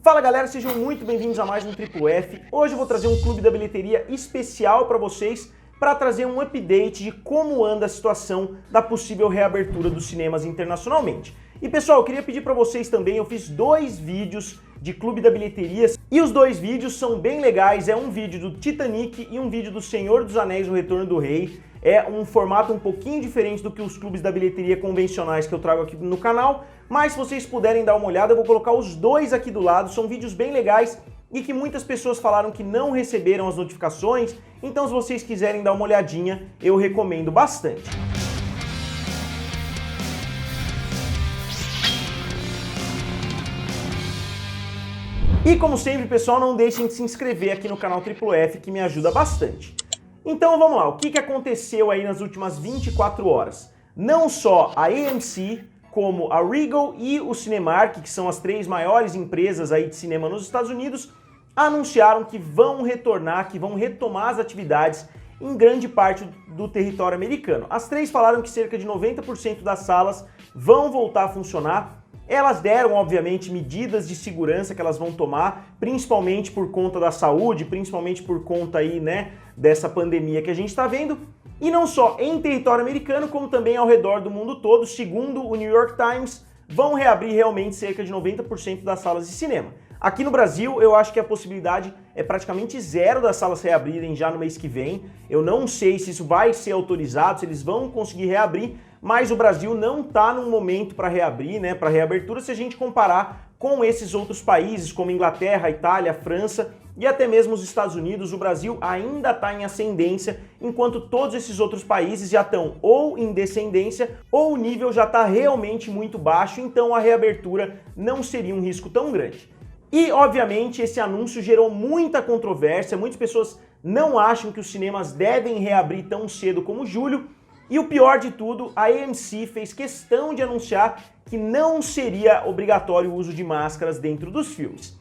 Fala galera, sejam muito bem-vindos a mais um Triplo F. Hoje eu vou trazer um clube da bilheteria especial para vocês para trazer um update de como anda a situação da possível reabertura dos cinemas internacionalmente. E pessoal, eu queria pedir para vocês também, eu fiz 2 vídeos de clube da bilheteria e os 2 vídeos são bem legais, é um vídeo do Titanic e um vídeo do Senhor dos Anéis, o Retorno do Rei. É um formato um pouquinho diferente do que os clubes da bilheteria convencionais que eu trago aqui no canal, mas se vocês puderem dar uma olhada, eu vou colocar os 2 aqui do lado, são vídeos bem legais e que muitas pessoas falaram que não receberam as notificações, então se vocês quiserem dar uma olhadinha, eu recomendo bastante. E como sempre, pessoal, não deixem de se inscrever aqui no canal Triplo F, que me ajuda bastante. Então vamos lá, o que aconteceu aí nas últimas 24 horas? Não só a AMC, como a Regal e o Cinemark, que são as 3 maiores empresas aí de cinema nos Estados Unidos, anunciaram que vão retornar, que vão retomar as atividades em grande parte do território americano. As 3 falaram que cerca de 90% das salas vão voltar a funcionar. Elas deram, obviamente, medidas de segurança que elas vão tomar, principalmente por conta da saúde, principalmente por conta aí, né, dessa pandemia que a gente está vendo. E não só em território americano, como também ao redor do mundo todo, segundo o New York Times, vão reabrir realmente cerca de 90% das salas de cinema. Aqui no Brasil, eu acho que a possibilidade é praticamente zero das salas reabrirem já no mês que vem. Eu não sei se isso vai ser autorizado, se eles vão conseguir reabrir, mas o Brasil não está num momento para reabrir, né, para reabertura, se a gente comparar com esses outros países, como Inglaterra, Itália, França e até mesmo os Estados Unidos. O Brasil ainda está em ascendência, enquanto todos esses outros países já estão ou em descendência ou o nível já está realmente muito baixo, então a reabertura não seria um risco tão grande. E, obviamente, esse anúncio gerou muita controvérsia, muitas pessoas não acham que os cinemas devem reabrir tão cedo como julho, e o pior de tudo, a AMC fez questão de anunciar que não seria obrigatório o uso de máscaras dentro dos filmes.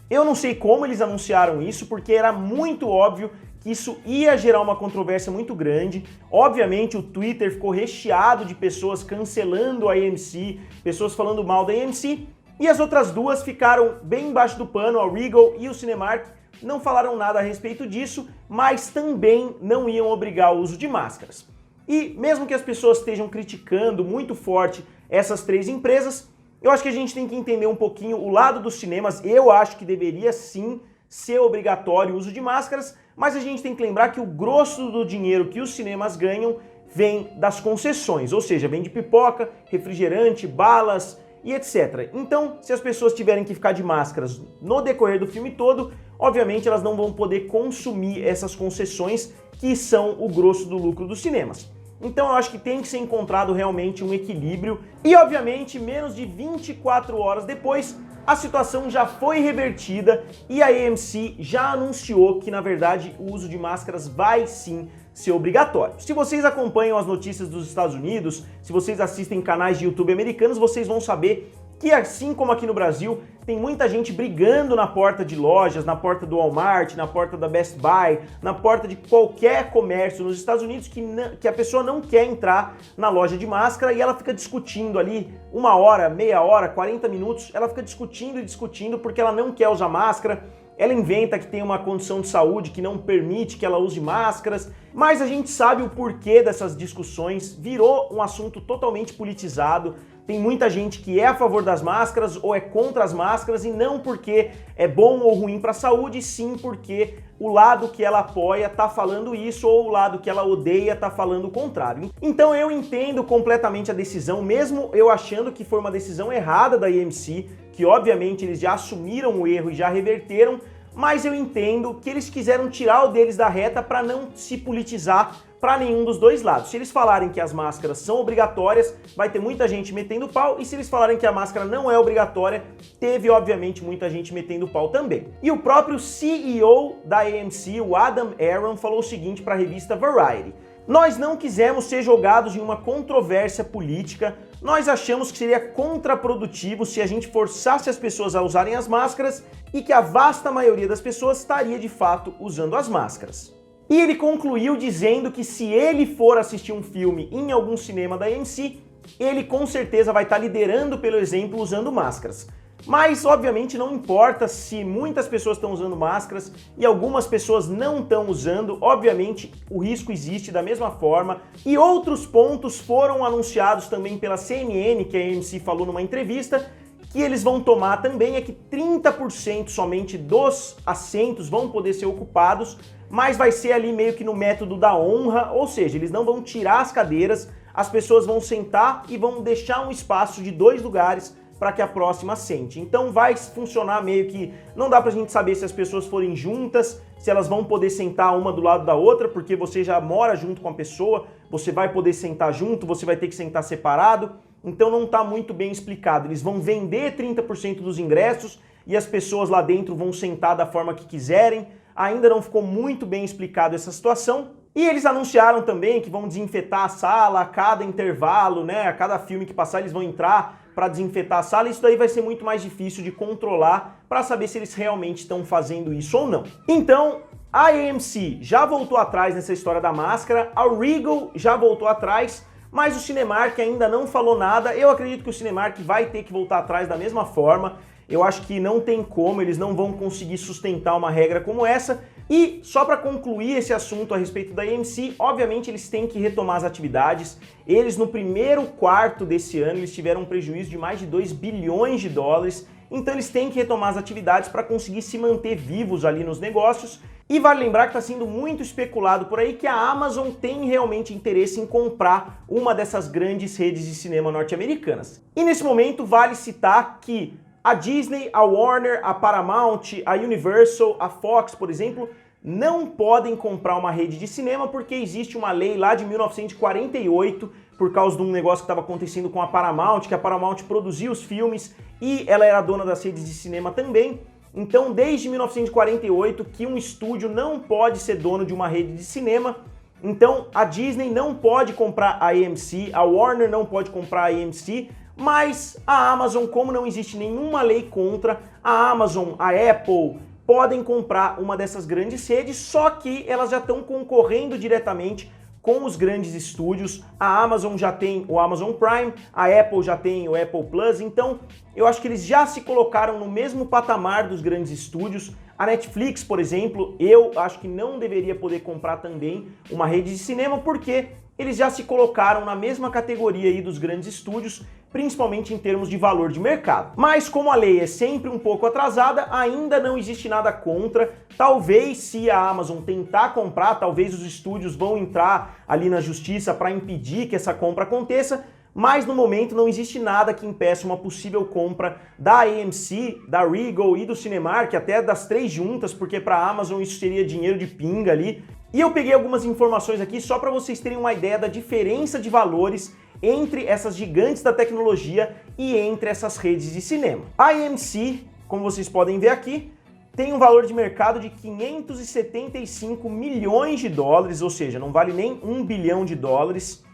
Eu não sei como eles anunciaram isso, porque era muito óbvio que isso ia gerar uma controvérsia muito grande. Obviamente o Twitter ficou recheado de pessoas cancelando a AMC, pessoas falando mal da AMC, e as outras 2 ficaram bem embaixo do pano, a Regal e o Cinemark, não falaram nada a respeito disso, mas também não iam obrigar o uso de máscaras. E mesmo que as pessoas estejam criticando muito forte essas 3 empresas, eu acho que a gente tem que entender um pouquinho o lado dos cinemas. Eu acho que deveria sim ser obrigatório o uso de máscaras, mas a gente tem que lembrar que o grosso do dinheiro que os cinemas ganham vem das concessões, ou seja, vem de pipoca, refrigerante, balas e etc. Então, se as pessoas tiverem que ficar de máscaras no decorrer do filme todo, obviamente elas não vão poder consumir essas concessões que são o grosso do lucro dos cinemas. Então eu acho que tem que ser encontrado realmente um equilíbrio e, obviamente, menos de 24 horas depois, a situação já foi revertida e a AMC já anunciou que, na verdade, o uso de máscaras vai sim ser obrigatório. Se vocês acompanham as notícias dos Estados Unidos, se vocês assistem canais de YouTube americanos, vocês vão saber que, assim como aqui no Brasil, tem muita gente brigando na porta de lojas, na porta do Walmart, na porta da Best Buy, na porta de qualquer comércio nos Estados Unidos que a pessoa não quer entrar na loja de máscara e ela fica discutindo ali 1 hora, meia hora, 40 minutos, ela fica discutindo e discutindo porque ela não quer usar máscara. Ela inventa que tem uma condição de saúde que não permite que ela use máscaras, mas a gente sabe o porquê dessas discussões, virou um assunto totalmente politizado. Tem muita gente que é a favor das máscaras ou é contra as máscaras, e não porque é bom ou ruim para a saúde, sim porque o lado que ela apoia tá falando isso ou o lado que ela odeia tá falando o contrário. Então eu entendo completamente a decisão, mesmo eu achando que foi uma decisão errada da AMC, que obviamente eles já assumiram o erro e já reverteram, mas eu entendo que eles quiseram tirar o deles da reta para não se politizar para nenhum dos 2 lados. Se eles falarem que as máscaras são obrigatórias, vai ter muita gente metendo pau, e se eles falarem que a máscara não é obrigatória, teve obviamente muita gente metendo pau também. E o próprio CEO da AMC, o Adam Aron, falou o seguinte para a revista Variety: "Nós não quisemos ser jogados em uma controvérsia política, nós achamos que seria contraprodutivo se a gente forçasse as pessoas a usarem as máscaras e que a vasta maioria das pessoas estaria de fato usando as máscaras." E ele concluiu dizendo que se ele for assistir um filme em algum cinema da AMC, ele com certeza vai estar liderando pelo exemplo usando máscaras. Mas, obviamente, não importa se muitas pessoas estão usando máscaras e algumas pessoas não estão usando, obviamente o risco existe da mesma forma. E outros pontos foram anunciados também pela CNN, que a AMC falou numa entrevista, que eles vão tomar também é que 30% somente dos assentos vão poder ser ocupados, mas vai ser ali meio que no método da honra, ou seja, eles não vão tirar as cadeiras, as pessoas vão sentar e vão deixar um espaço de 2 lugares para que a próxima sente. Então vai funcionar meio que, não dá pra gente saber se as pessoas forem juntas, se elas vão poder sentar uma do lado da outra, porque você já mora junto com a pessoa, você vai poder sentar junto, você vai ter que sentar separado, então não tá muito bem explicado. Eles vão vender 30% dos ingressos e as pessoas lá dentro vão sentar da forma que quiserem, ainda não ficou muito bem explicado essa situação. E eles anunciaram também que vão desinfetar a sala a cada intervalo, né? A cada filme que passar eles vão entrar para desinfetar a sala. Isso daí vai ser muito mais difícil de controlar para saber se eles realmente estão fazendo isso ou não. Então, a AMC já voltou atrás nessa história da máscara, a Regal já voltou atrás, mas o Cinemark ainda não falou nada. Eu acredito que o Cinemark vai ter que voltar atrás da mesma forma. Eu acho que não tem como, eles não vão conseguir sustentar uma regra como essa. E só para concluir esse assunto a respeito da AMC, obviamente eles têm que retomar as atividades. Eles no primeiro quarto desse ano eles tiveram um prejuízo de mais de 2 bilhões de dólares. Então eles têm que retomar as atividades para conseguir se manter vivos ali nos negócios. E vale lembrar que está sendo muito especulado por aí que a Amazon tem realmente interesse em comprar uma dessas grandes redes de cinema norte-americanas. E nesse momento vale citar que a Disney, a Warner, a Paramount, a Universal, a Fox, por exemplo, não podem comprar uma rede de cinema porque existe uma lei lá de 1948 por causa de um negócio que estava acontecendo com a Paramount, que a Paramount produzia os filmes e ela era dona das redes de cinema também. Então, desde 1948 que um estúdio não pode ser dono de uma rede de cinema. Então, a Disney não pode comprar a AMC, a Warner não pode comprar a AMC, mas a Amazon, como não existe nenhuma lei contra, a Amazon, a Apple podem comprar uma dessas grandes redes, só que elas já estão concorrendo diretamente com os grandes estúdios. A Amazon já tem o Amazon Prime, a Apple já tem o Apple Plus, então eu acho que eles já se colocaram no mesmo patamar dos grandes estúdios. A Netflix, por exemplo, eu acho que não deveria poder comprar também uma rede de cinema, porque eles já se colocaram na mesma categoria aí dos grandes estúdios, principalmente em termos de valor de mercado. Mas como a lei é sempre um pouco atrasada, ainda não existe nada contra. Talvez se a Amazon tentar comprar, talvez os estúdios vão entrar ali na justiça para impedir que essa compra aconteça, mas no momento não existe nada que impeça uma possível compra da AMC, da Regal e do Cinemark, até das 3 juntas, porque para a Amazon isso seria dinheiro de pinga ali. E eu peguei algumas informações aqui só para vocês terem uma ideia da diferença de valores entre essas gigantes da tecnologia e entre essas redes de cinema. A AMC, como vocês podem ver aqui, tem um valor de mercado de 575 milhões de dólares, ou seja, não vale nem 1 bilhão de dólares,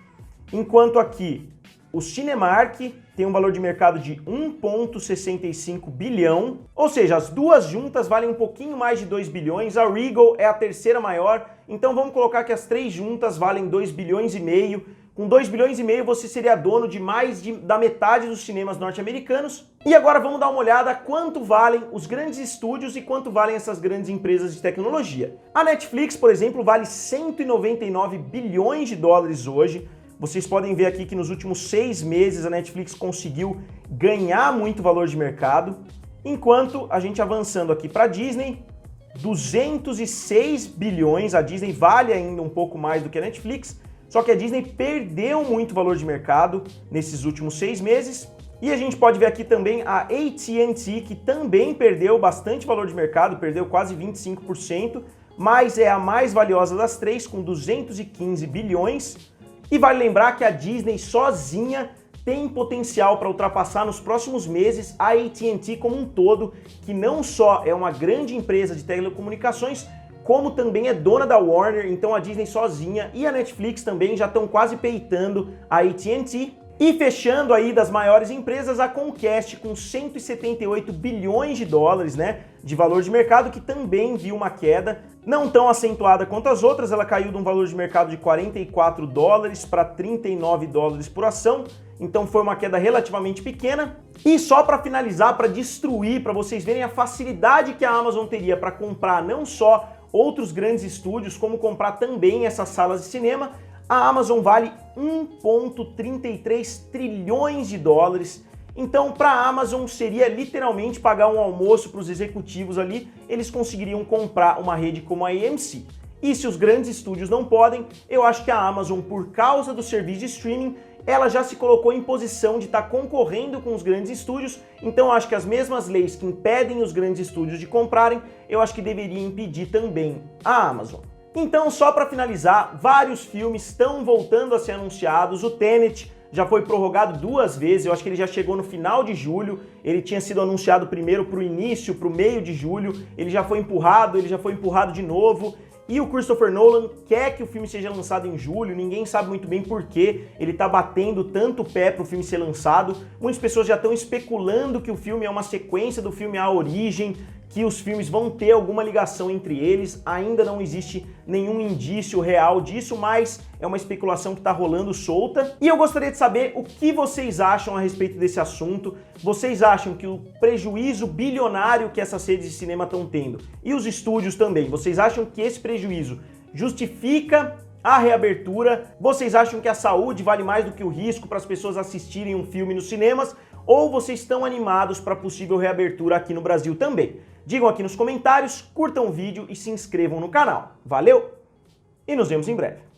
enquanto aqui o Cinemark tem um valor de mercado de 1,65 bilhão, ou seja, as duas juntas valem um pouquinho mais de 2 bilhões, a Regal é a terceira maior, então vamos colocar que as 3 juntas valem 2 bilhões e meio, com 2 bilhões e meio você seria dono de da metade dos cinemas norte-americanos. E agora vamos dar uma olhada quanto valem os grandes estúdios e quanto valem essas grandes empresas de tecnologia. A Netflix, por exemplo, vale 199 bilhões de dólares hoje. Vocês podem ver aqui que nos últimos 6 meses a Netflix conseguiu ganhar muito valor de mercado, enquanto a gente avançando aqui para a Disney, 206 bilhões, a Disney vale ainda um pouco mais do que a Netflix, só que a Disney perdeu muito valor de mercado nesses últimos 6 meses. E a gente pode ver aqui também a AT&T, que também perdeu bastante valor de mercado, perdeu quase 25%, mas é a mais valiosa das 3, com 215 bilhões. E vale lembrar que a Disney sozinha tem potencial para ultrapassar nos próximos meses a AT&T como um todo, que não só é uma grande empresa de telecomunicações, como também é dona da Warner, então a Disney sozinha e a Netflix também já estão quase peitando a AT&T. E fechando aí das maiores empresas, a Comcast com 178 bilhões de dólares, né, de valor de mercado, que também viu uma queda, não tão acentuada quanto as outras, ela caiu de um valor de mercado de 44 dólares para 39 dólares por ação, então foi uma queda relativamente pequena. E só para finalizar, para destruir, para vocês verem a facilidade que a Amazon teria para comprar não só outros grandes estúdios, como comprar também essas salas de cinema, a Amazon vale 1,33 trilhões de dólares. Então, para a Amazon seria literalmente pagar um almoço para os executivos ali, eles conseguiriam comprar uma rede como a AMC. E se os grandes estúdios não podem, eu acho que a Amazon, por causa do serviço de streaming, ela já se colocou em posição de estar concorrendo com os grandes estúdios, então eu acho que as mesmas leis que impedem os grandes estúdios de comprarem, eu acho que deveria impedir também a Amazon. Então, só para finalizar, vários filmes estão voltando a ser anunciados. O Tenet já foi prorrogado 2 vezes, eu acho que ele já chegou no final de julho, ele tinha sido anunciado primeiro para o início, para o meio de julho, ele já foi empurrado de novo. E o Christopher Nolan quer que o filme seja lançado em julho, ninguém sabe muito bem por que ele tá batendo tanto o pé para o filme ser lançado. Muitas pessoas já estão especulando que o filme é uma sequência do filme A Origem, que os filmes vão ter alguma ligação entre eles, ainda não existe nenhum indício real disso, mas é uma especulação que está rolando solta. E eu gostaria de saber o que vocês acham a respeito desse assunto. Vocês acham que o prejuízo bilionário que essas redes de cinema estão tendo, e os estúdios também, vocês acham que esse prejuízo justifica a reabertura? Vocês acham que a saúde vale mais do que o risco para as pessoas assistirem um filme nos cinemas? Ou vocês estão animados para a possível reabertura aqui no Brasil também? Digam aqui nos comentários, curtam o vídeo e se inscrevam no canal. Valeu e nos vemos em breve.